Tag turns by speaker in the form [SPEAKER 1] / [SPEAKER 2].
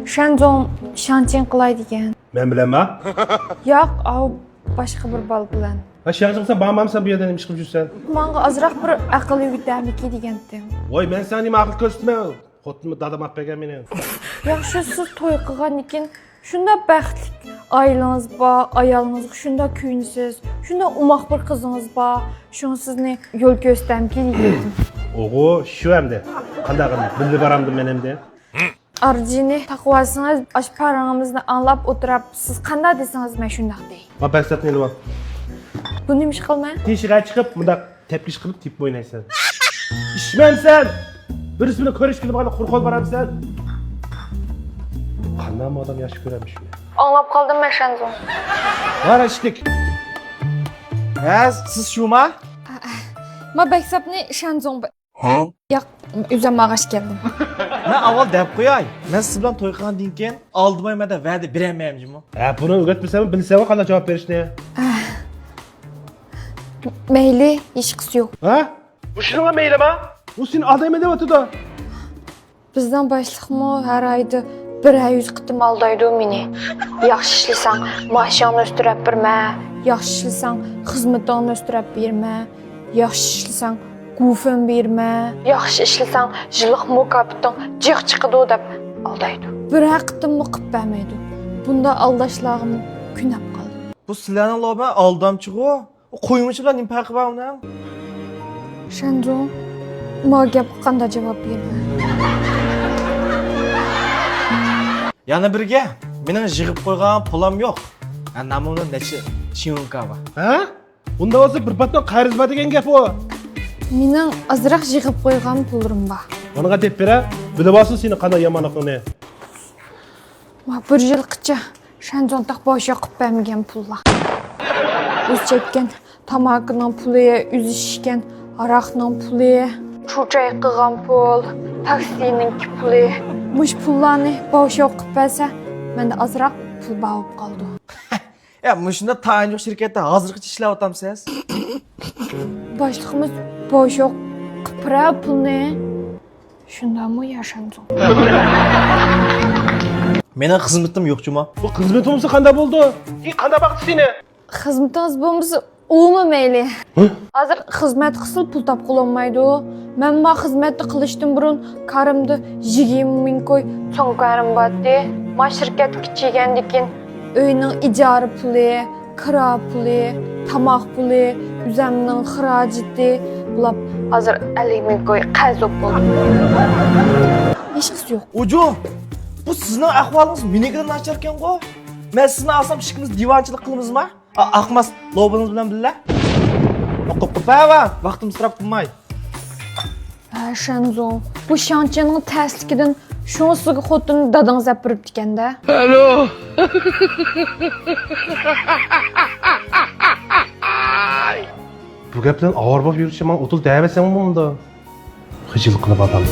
[SPEAKER 1] Shanzong Shanchen qilay degan.
[SPEAKER 2] Men bilenma.
[SPEAKER 1] Yo'q, av boshqa bir bal bilan.
[SPEAKER 2] Ha şansın bağımamsan bir yerden imiş kılıp жүрsen.
[SPEAKER 1] Menga azroq bir aql yurtdamiki degandim.
[SPEAKER 2] Oy men sen nima aql ko'rsatma. Xotinimni dadamab bergan meni.
[SPEAKER 1] Yaxshi siz to'y qilgandan keyin shunda baxtli oilangiz bor, ayolingiz shunda kuyinsiz, shunda umoq bir qizingiz bor. Shuni sizni yo'l ko'rsatdimki degandim.
[SPEAKER 2] Oğu şu hem de. Qanday qilib bilib baramdim men hem de.
[SPEAKER 1] Arjini taqvosingiz ash parangimizni anglab o'tirib, siz qanday desangiz men shunday dey.
[SPEAKER 2] Ha baksatni elib ol.
[SPEAKER 1] Buni ish qilma.
[SPEAKER 2] Teshikga chiqib, bunda tepkish qilib tip o'ynaysan. İşmemsen. Birisini ko'rish qilib qana qurqol baramsan. Qanday odam yaxshi ko'ramish shuni.
[SPEAKER 1] Anglab qoldim men Shanzong.
[SPEAKER 2] Var ishlik.
[SPEAKER 3] Ha, siz shuma?
[SPEAKER 1] Men Baksabni Shanzong.
[SPEAKER 3] Ha?
[SPEAKER 1] Yo'q, uzamag'ash keldim.
[SPEAKER 3] Men avval deb qo'yay. Men siz bilan to'y qilgandan keyin oldimaymada va'da bermayapman.
[SPEAKER 2] Ha buni o'rgatmasam bilsam qanday javob berishni.
[SPEAKER 1] Mayli, hech qisi yo'q.
[SPEAKER 2] Ha? Bu shunga meylimi? Bu seni aldayma deb o'tdi.
[SPEAKER 1] Bizdan boshliqmi har oyda 100 qitim aldaydi meni. Yaxshi ishlasang, maoshingni o'stirib berma. Yaxshi ishlasang, xizmatingni o'stirib berma. Yaxshi ishlasang, gufin berma. Yaxshi ishlasang, yillik mukofoting jiq chiqadi deb aldaydi. Bir qitimni qilib bermaydi. Bunda aldashlarim kunab qoldi.
[SPEAKER 3] Bu sizlarning loba aldamchi-ku. Qo'yimichi bilan nima farqi bor uni?
[SPEAKER 1] Shanzong, menga gap qanday javob berma.
[SPEAKER 3] Yana birga, mening yig'ib qo'ygan pulim yo'q. Namuna necha chiyonka bor.
[SPEAKER 2] Ha? Bunda olsa bir patron qarz bor degan gap o.
[SPEAKER 1] Mening azroq yig'ib qo'ygan pulim bor.
[SPEAKER 2] Onaga deb bera, bilib olsin seni qanday yomonligini.
[SPEAKER 1] Men bir yilgacha Shanzongda bosh yoqib bermagan pullar. O'z chekkan tamakining puli, üzüşgan aroqning puli, cho'chay qilgan pul, taksining puli. Mush pullarni bosh yoqib bersa, menda azroq pul bo'lib qoldi.
[SPEAKER 3] Ya, shunda tayinli shirkatda hozirgacha ishlab o'tamsiz.
[SPEAKER 1] Boshliqimiz bosh yoqib qipra pulni. Shundami Shanzong?
[SPEAKER 3] Mening xizmatim yo'q-chuma.
[SPEAKER 2] Bu xizmat bo'lsa qanday bo'ldi? Qanday vaqt seni?
[SPEAKER 1] Xizmatingiz bo'lmasa, umi mayli. Hozir xizmat qilsa pul topib olmaydi. Men xizmatni qilishdan burun karimda 20 ming qo'y so'ng karim bordi. Men shirkat kichaygandan keyin uyning ijara puli, kira puli, tomoq puli, o'zimning xarajati bo'lib hozir 50 ming qo'y qarz bo'ldi. Hech qisi yo'q.
[SPEAKER 3] Uju, bu sizning ahvolingiz menikidan nachar ekan-ku. Men sizni olsam ishimiz divonchilik qilamizmi? Aqmas lobingiz bilan billa. O'qib qo'yva, vaqtim isrof qilmay.
[SPEAKER 1] Shanzong, bu Shanchening taslikidan shunisiga xotin dadangiz olib beribdi ekanda.
[SPEAKER 2] Alo. Bu gapdan og'ir bo'lib yurishi men o'til da'vatsam bunda. Xijil qilib adam.